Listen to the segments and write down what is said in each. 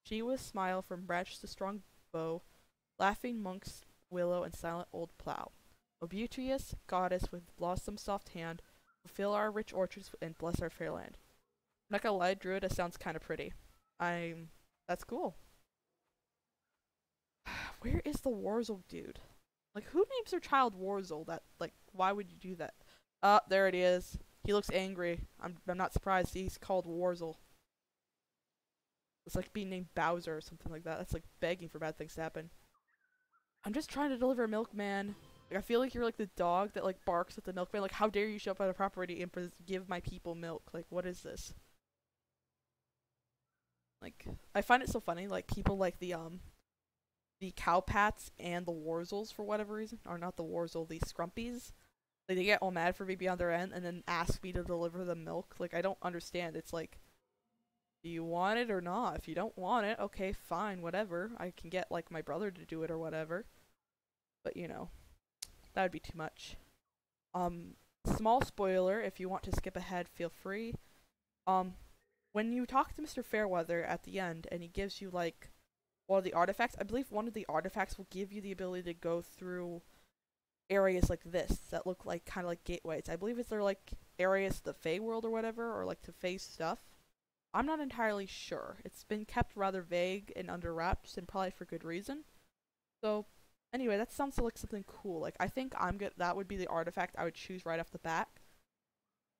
She was smile from branch to strong bow, laughing monks, willow, and silent old plough. O beauteous goddess with blossom soft hand, fulfill our rich orchards and bless our fair land. I'm not gonna lie, Druid, sounds kind of pretty. I'm. That's cool. Where is the Warzel dude? Like, who names their child Warzel? That, like, why would you do that? There it is. He looks angry. I'm not surprised he's called Warzel. It's like being named Bowser or something like that. That's like begging for bad things to happen. I'm just trying to deliver milk, man. Like, I feel like you're like the dog that like barks at the milkman. Like, how dare you show up at a property and give my people milk? Like, what is this? Like, I find it so funny. Like, people like the cowpats and the Warzels for whatever reason, or not the Warzel, the Scrumpies. Like, they get all mad for me being on their end and then ask me to deliver the milk. Like, I don't understand. It's like, do you want it or not? If you don't want it, okay, fine, whatever. I can get like my brother to do it or whatever. But you know, that would be too much. Um, Small spoiler, if you want to skip ahead, feel free. Um, when you talk to Mr. Fairweather at the end and he gives you like one of the artifacts, I believe one of the artifacts will give you the ability to go through areas like this that look like kind of like gateways. I believe they're like areas to the Fey world or whatever, or like to Fey stuff. I'm not entirely sure. It's been kept rather vague and under wraps, and probably for good reason. So, anyway, that sounds like something cool. Like, I think I'm good. That would be the artifact I would choose right off the bat,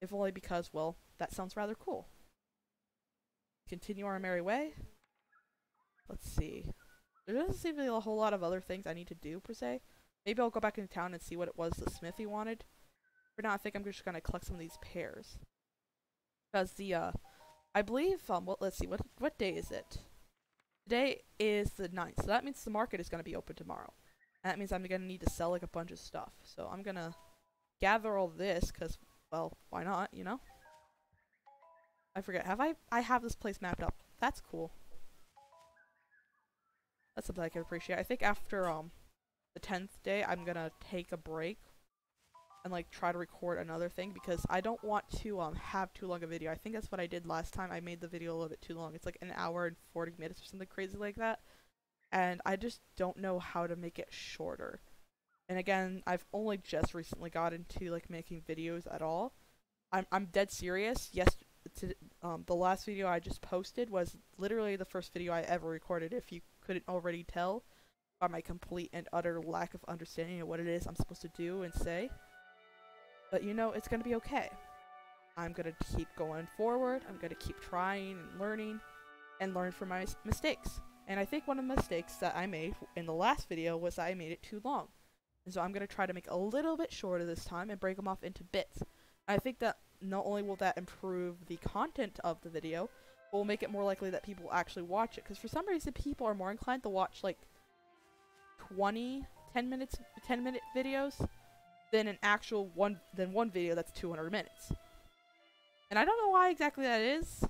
if only because, well, that sounds rather cool. Continue our merry way. Let's see. There doesn't seem to be a whole lot of other things I need to do per se. Maybe I'll go back into town and see what it was the smithy wanted. For now, I think I'm just gonna collect some of these pears. Because I believe, well, let's see, what day is it? Today is the 9th, so that means the market is gonna be open tomorrow. And that means I'm gonna need to sell, like, a bunch of stuff. So I'm gonna gather all this, because, well, why not, you know? I forget, I have this place mapped up. That's cool. That's something I can appreciate. I think after, the 10th day, I'm gonna take a break and like try to record another thing because I don't want to have too long a video. I think that's what I did last time. I made the video a little bit too long. It's like an hour and 40 minutes or something crazy like that. And I just don't know how to make it shorter. And again, I've only just recently got into like making videos at all. I'm dead serious. Yes, the last video I just posted was literally the first video I ever recorded, if you couldn't already tell by my complete and utter lack of understanding of what it is I'm supposed to do and say. But you know, it's gonna be okay. I'm gonna keep going forward. I'm gonna keep trying and learn from my mistakes. And I think one of the mistakes that I made in the last video was that I made it too long. And so I'm gonna try to make a little bit shorter this time and break them off into bits. I think that not only will that improve the content of the video, but will make it more likely that people will actually watch it. Because for some reason, people are more inclined to watch like 10-minute videos than an actual one video that's 200 minutes. And I don't know why exactly that is.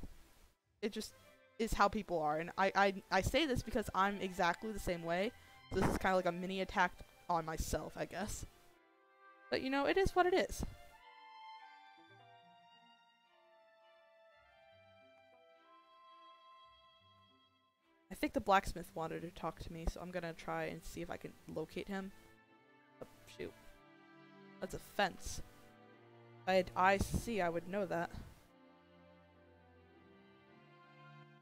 It just is how people are. And I say this because I'm exactly the same way. So this is kind of like a mini attack on myself, I guess. But you know, it is what it is. I think the blacksmith wanted to talk to me, so I'm gonna try and see if I can locate him. Oh, shoot. That's a fence. If I had IC, I would know that.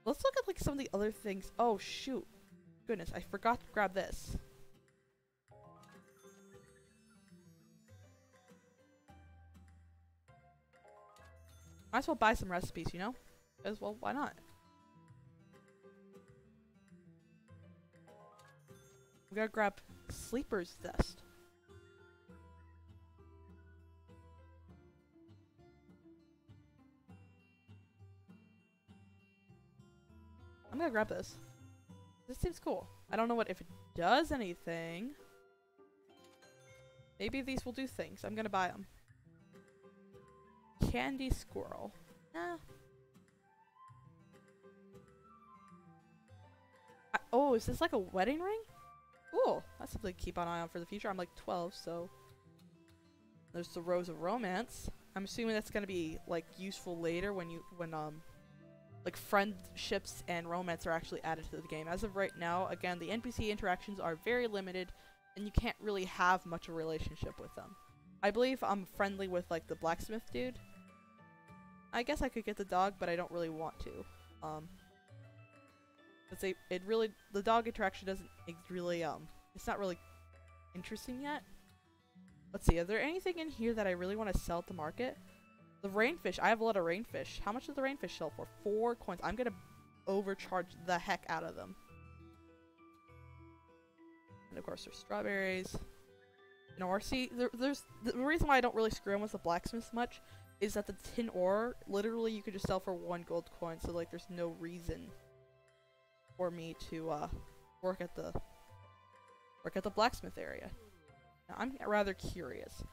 Let's look at like some of the other things. Oh shoot. Goodness, I forgot to grab this. Might as well buy some recipes, you know? As well, why not? We gotta grab Sleeper's Dust. I'm gonna grab this. This seems cool. I don't know if it does anything. Maybe these will do things. I'm gonna buy them. Candy squirrel. Nah. Oh, is this like a wedding ring? Cool. That's something to keep an eye on for the future. I'm like 12, so... There's the Rose of Romance. I'm assuming that's gonna be like useful later when like friendships and romance are actually added to the game. As of right now, again, the NPC interactions are very limited, and you can't really have much of a relationship with them. I believe I'm friendly with like the blacksmith dude. I guess I could get the dog, but I don't really want to. The dog interaction doesn't really it's not really interesting yet. Let's see, is there anything in here that I really want to sell at the market? The rainfish, I have a lot of rainfish. How much does the rainfish sell for? 4 coins. I'm gonna overcharge the heck out of them. And of course there's strawberries. You know, or see, there's the reason why I don't really screw with the blacksmith much is that the tin ore, literally you could just sell for 1 gold coin, so like there's no reason for me to work at the blacksmith area. Now, I'm rather curious.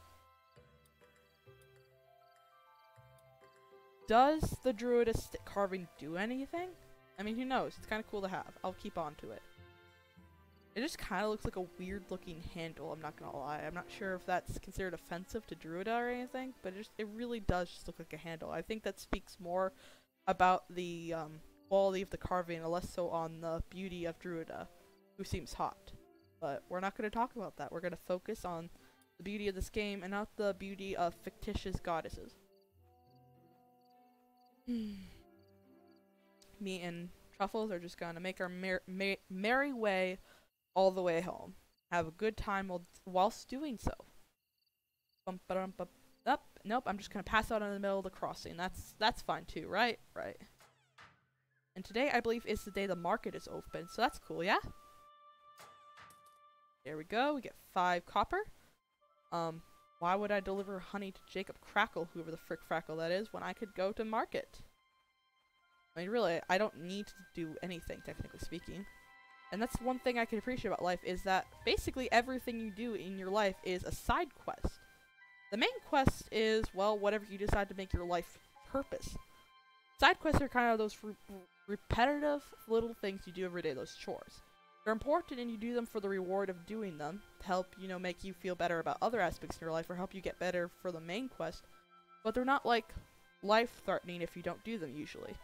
Does the druidist carving do anything? I mean, who knows? It's kind of cool to have. I'll keep on to it. It just kind of looks like a weird looking handle, I'm not gonna lie. I'm not sure if that's considered offensive to Druida or anything, but it really does just look like a handle. I think that speaks more about the quality of the carving and less so on the beauty of Druida, who seems hot. But we're not gonna talk about that. We're gonna focus on the beauty of this game and not the beauty of fictitious goddesses. Me and Truffles are just gonna make our merry way all the way home. Have a good time whilst doing so. Nope, I'm just gonna pass out in the middle of the crossing. That's fine too, right? Right. And today, I believe, is the day the market is open, so that's cool, yeah? There we go, we get 5 copper. Why would I deliver honey to Jacob Crackle, whoever the frick Frackle that is, when I could go to market? I mean, really, I don't need to do anything, technically speaking. And that's one thing I can appreciate about life, is that basically everything you do in your life is a side quest. The main quest is, well, whatever you decide to make your life purpose. Side quests are kind of those repetitive little things you do every day, those chores. They're important and you do them for the reward of doing them, to help, you know, make you feel better about other aspects in your life or help you get better for the main quest. But they're not, like, life-threatening if you don't do them, usually.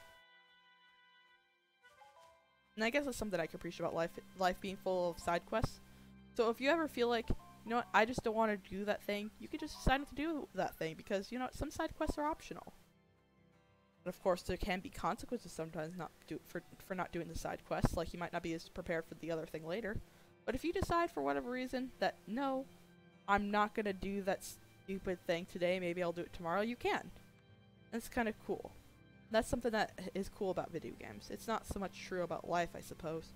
And I guess that's something I can appreciate about life being full of side quests. So if you ever feel like, you know what, I just don't want to do that thing, you can just decide not to do that thing because, you know, some side quests are optional. And of course, there can be consequences sometimes for not doing the side quests, like you might not be as prepared for the other thing later. But if you decide for whatever reason that, no, I'm not going to do that stupid thing today, maybe I'll do it tomorrow, you can. And it's kind of cool. That's something that is cool about video games. It's not so much true about life, I suppose,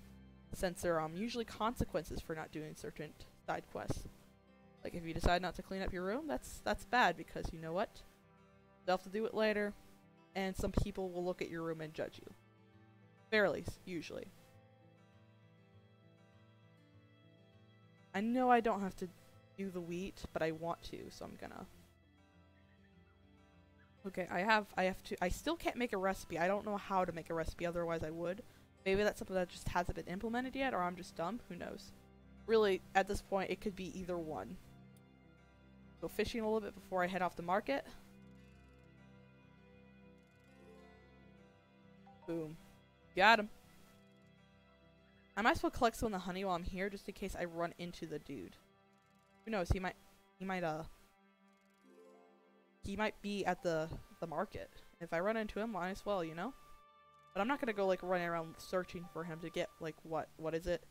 since there are usually consequences for not doing certain side quests. Like if you decide not to clean up your room, that's bad because you know what? You'll have to do it later, and some people will look at your room and judge you. Fairly, usually. I know I don't have to do the wheat, but I want to, so I'm gonna. Okay, I still can't make a recipe. I don't know how to make a recipe, otherwise I would. Maybe that's something that just hasn't been implemented yet, or I'm just dumb, who knows. Really, at this point, it could be either one. Go fishing a little bit before I head off the market. Boom. Got him. I might as well collect some of the honey while I'm here, just in case I run into the dude. Who knows, he might be at the market. If I run into him, might as well, you know? But I'm not gonna go, like, running around searching for him to get, like, what is it?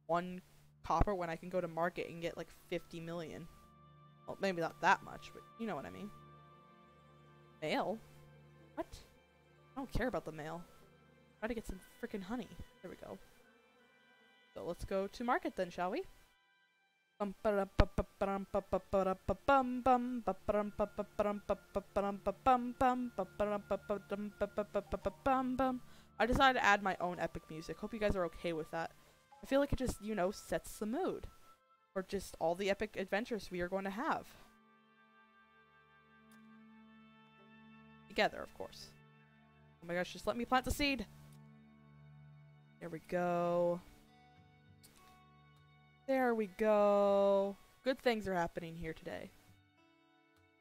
1 copper when I can go to market and get, like, 50 million. Well, maybe not that much, but you know what I mean. Mail? What? I don't care about the mail. Try to get some freaking honey. There we go. So let's go to market then, shall we? I decided to add my own epic music. Hope you guys are okay with that. I feel like it just, you know, sets the mood. Or just all the epic adventures we are going to have. Together, of course. Oh my gosh, just let me plant the seed! There we go. There we go. Good things are happening here today.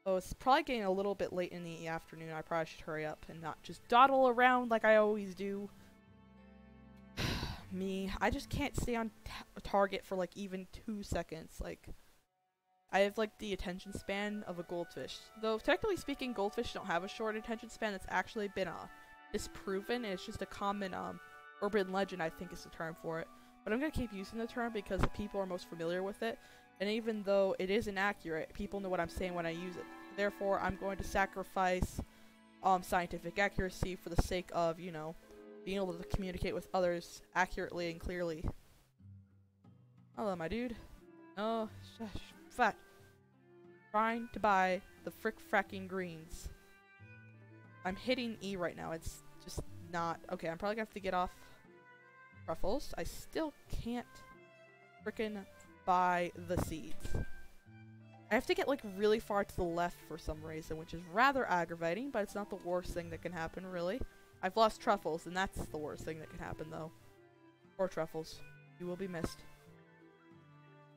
Oh, it's probably getting a little bit late in the afternoon. I probably should hurry up and not just dawdle around like I always do. Me, I just can't stay on target for like even 2 seconds. Like, I have like the attention span of a goldfish. Though technically speaking, goldfish don't have a short attention span. It's actually been disproven. It's just a common urban legend, I think is the term for it. But I'm gonna keep using the term because the people are most familiar with it. And even though it is inaccurate, people know what I'm saying when I use it. Therefore, I'm going to sacrifice scientific accuracy for the sake of, you know, being able to communicate with others accurately and clearly. Hello, my dude. Oh, shush. Fat. Trying to buy the fracking greens. I'm hitting E right now. It's just not... Okay, I'm probably gonna have to get off Truffles. I still can't frickin' buy the seeds. I have to get like really far to the left for some reason, which is rather aggravating, but it's not the worst thing that can happen, really. I've lost Truffles, and that's the worst thing that can happen, though. Poor Truffles. You will be missed.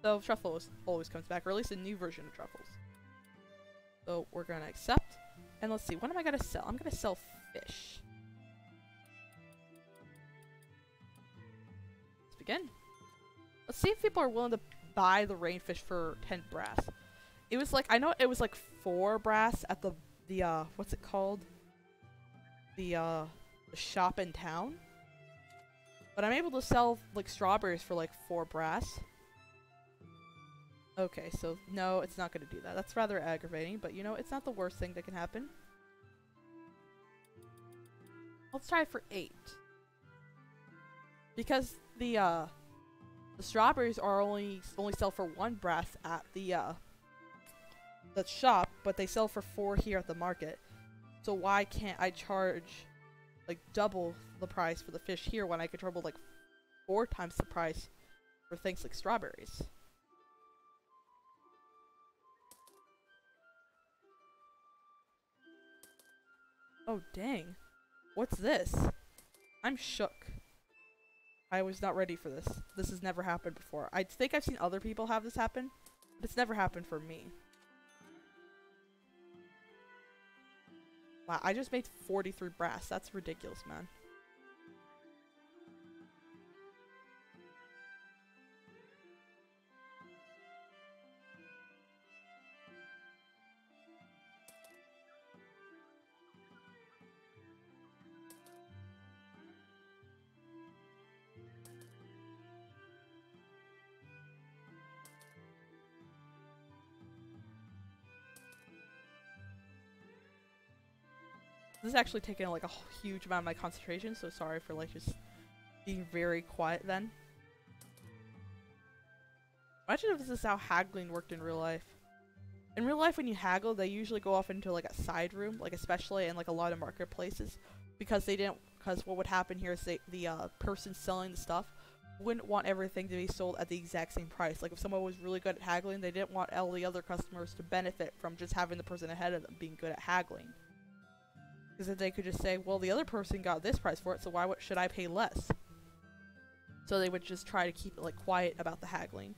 So, Truffles always comes back, or at least a new version of Truffles. So, we're gonna accept. And let's see, what am I gonna sell? I'm gonna sell fish. Let's begin. Let's see if people are willing to buy the rainfish for 10 brass. It was like, I know it was like 4 brass at the what's it called? The shop in town. But I'm able to sell like strawberries for like 4 brass. Okay, so no, it's not gonna do that. That's rather aggravating, but you know, it's not the worst thing that can happen. Let's try for 8. Because the strawberries are only sell for 1 brass at the shop, but they sell for 4 here at the market. So why can't I charge like double the price for the fish here when I could trouble like 4 times the price for things like strawberries? Oh dang. What's this? I'm shook. I was not ready for this. This has never happened before. I think I've seen other people have this happen, but it's never happened for me. Wow, I just made 43 brass. That's ridiculous, man. This is actually taking like a huge amount of my concentration, so sorry for like just being very quiet then. Imagine if this is how haggling worked in real life. In real life, when you haggle, they usually go off into like a side room, like especially in like a lot of marketplaces, because what would happen here is the person selling the stuff wouldn't want everything to be sold at the exact same price. Like if someone was really good at haggling, they didn't want all the other customers to benefit from just having the person ahead of them being good at haggling. Because then they could just say, well, the other person got this price for it, so why should I pay less? So they would just try to keep it like quiet about the haggling.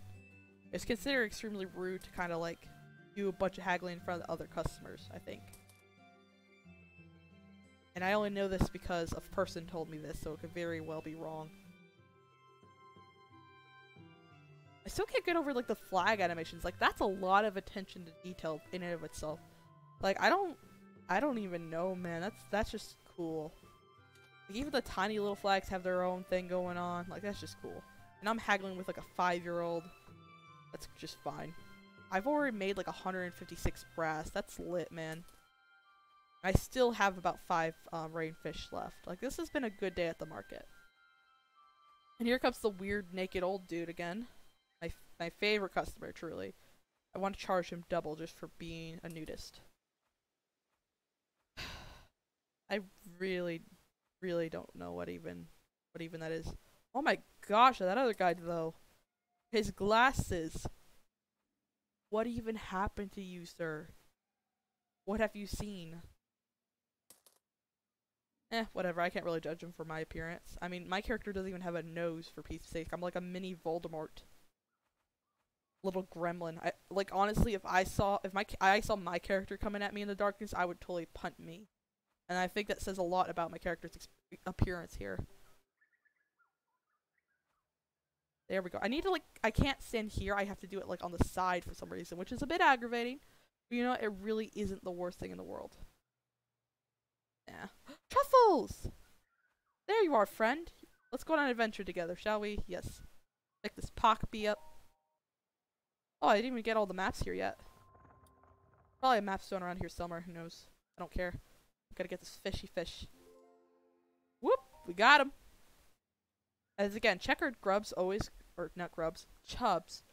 It's considered extremely rude to kind of like do a bunch of haggling in front of the other customers, I think. And I only know this because a person told me this, so it could very well be wrong. I still can't get over like the flag animations. Like that's a lot of attention to detail in and of itself. Like I don't even know, man. That's just cool. Like, even the tiny little flags have their own thing going on. Like, that's just cool. And I'm haggling with, like, a 5-year-old. That's just fine. I've already made, like, 156 brass. That's lit, man. I still have about 5 rainfish left. Like, this has been a good day at the market. And here comes the weird naked old dude again. My favorite customer, truly. I want to charge him double just for being a nudist. I really don't know what even that is. Oh my gosh, that other guy though. His glasses. What even happened to you, sir? What have you seen? Whatever. I can't really judge him for my appearance. I mean, my character doesn't even have a nose, for peace sake. I'm like a mini Voldemort. little gremlin. I like honestly, if I saw my character coming at me in the darkness, I would totally punt me. And I think that says a lot about my character's appearance here. There we go. I need to like I can't stand here. I have to do it like on the side for some reason, which is a bit aggravating. But you know, it really isn't the worst thing in the world. Yeah. Truffles! There you are, friend. Let's go on an adventure together, shall we? Yes. Pick this Pockbee up. Oh, I didn't even get all the maps here yet. Probably a map stone around here somewhere. Who knows? I don't care. Gotta get this fishy fish. Whoop! We got him! As again, checkered grubs always, or not grubs, chubs,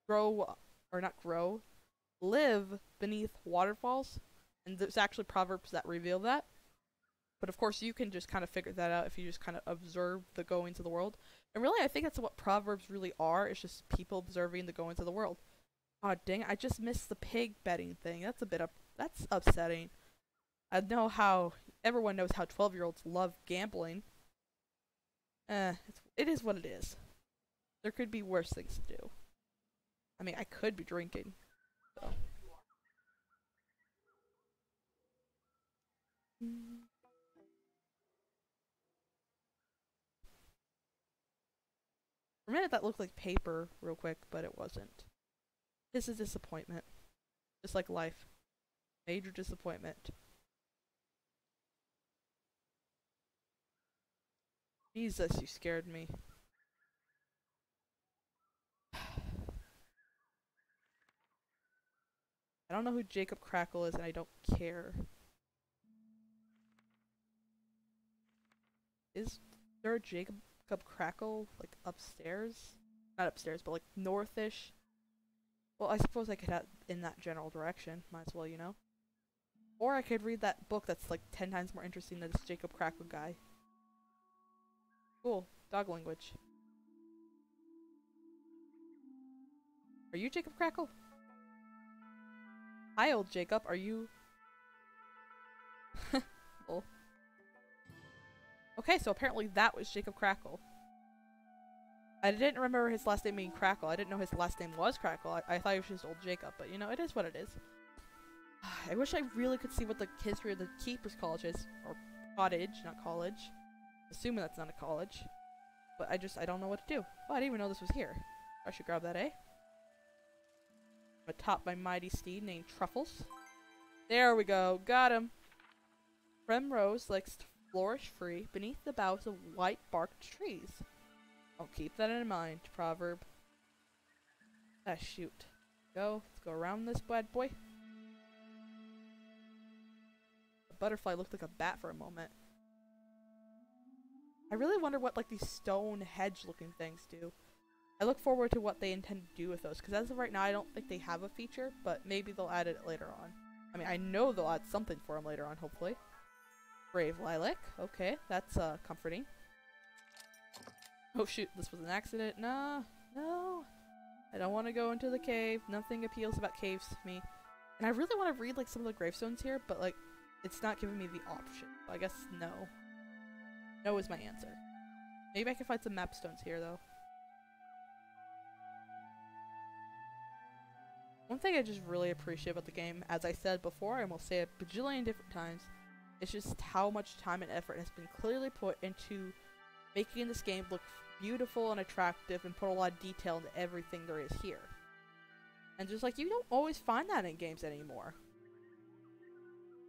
grow, or not grow, live beneath waterfalls. And there's actually proverbs that reveal that. But of course, you can just kind of figure that out if you just kind of observe the goings of the world. And really, I think that's what proverbs really are. It's just people observing the goings of the world. Oh dang! I just missed the pig betting thing. That's a bit that's upsetting. I know how everyone knows how 12-year-olds love gambling. It is what it is. There could be worse things to do. I mean, I could be drinking. So. For a minute that looked like paper real quick, but it wasn't. This is disappointment. Just like life. Major disappointment. Jesus, you scared me. I don't know who Jacob Crackle is, and I don't care. Is there a Jacob Crackle, like, upstairs? Not upstairs, but, like, northish? Well, I suppose I could head in that general direction. Might as well, you know? Or I could read that book that's, like, 10 times more interesting than this Jacob Crackle guy. Cool. Dog language. Are you Jacob Crackle? Hi, old Jacob. Are you... Lol. Okay, so apparently that was Jacob Crackle. I didn't remember his last name being Crackle. I didn't know his last name was Crackle. I thought he was just old Jacob, but you know, it is what it is. I wish I really could see what the history of the Keeper's College is. Or cottage, not college. Assuming that's not a college. But I don't know what to do. Oh, I didn't even know this was here. I should grab that, eh? I'm atop my mighty steed named Truffles. There we go. Got him. Primrose likes to flourish free beneath the boughs of white-barked trees. I'll keep that in mind, proverb. Ah, shoot. Let's go around this bad boy. The butterfly looked like a bat for a moment. I really wonder what, like, these stone hedge-looking things do. I look forward to what they intend to do with those, because as of right now, I don't think they have a feature, but maybe they'll add it later on. I mean, I know they'll add something for them later on, hopefully. Brave lilac. Okay, that's, comforting. Oh shoot, this was an accident. Nah, no. I don't want to go into the cave. Nothing appeals about caves to me. And I really want to read, like, some of the gravestones here, but, like, it's not giving me the option. So I guess no. No is my answer. Maybe I can find some map stones here, though. One thing I just really appreciate about the game, as I said before, and will say it a bajillion different times, is just how much time and effort has been clearly put into making this game look beautiful and attractive and put a lot of detail into everything there is here. And just like, you don't always find that in games anymore.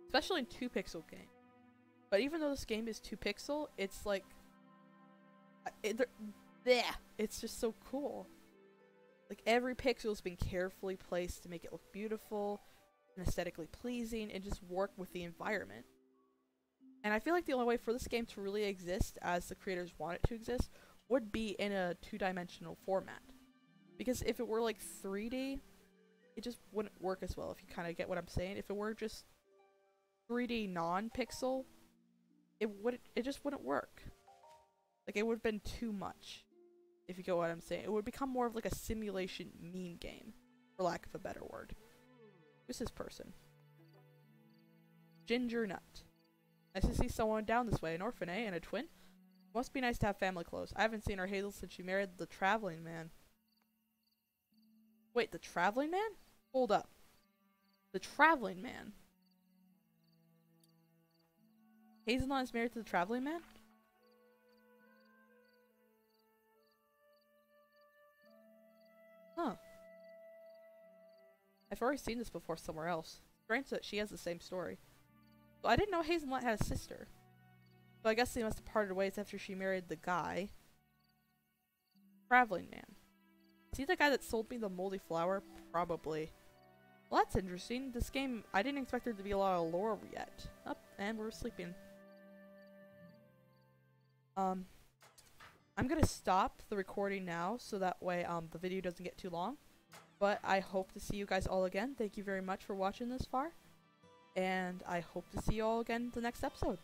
Especially in 2-pixel games. But even though this game is 2-pixel, it's like... it's just so cool. Like, every pixel has been carefully placed to make it look beautiful and aesthetically pleasing and just work with the environment. And I feel like the only way for this game to really exist as the creators want it to exist would be in a 2-dimensional format. Because if it were like 3D, it just wouldn't work as well, if you kind of get what I'm saying. If it were just 3D non-pixel, it just wouldn't work. Like, it would have been too much, if you get what I'm saying. It would become more of like a simulation meme game, for lack of a better word. Who's this person? Ginger Nut. Nice to see someone down this way. An orphan, eh? And a twin? Must be nice to have family close. I haven't seen our Hazel since she married the traveling man. Wait, the traveling man? Hold up. The traveling man? Hazelnut is married to the traveling man? Huh. I've already seen this before somewhere else. Strange that she has the same story. So I didn't know Hazelnut had a sister. So I guess they must have parted ways after she married the guy. Traveling man. Is he the guy that sold me the moldy flower? Probably. Well, that's interesting. This game, I didn't expect there to be a lot of lore yet. Up, and we're sleeping. I'm gonna stop the recording now, so that way, the video doesn't get too long. But I hope to see you guys all again. Thank you very much for watching this far. And I hope to see you all again in the next episode.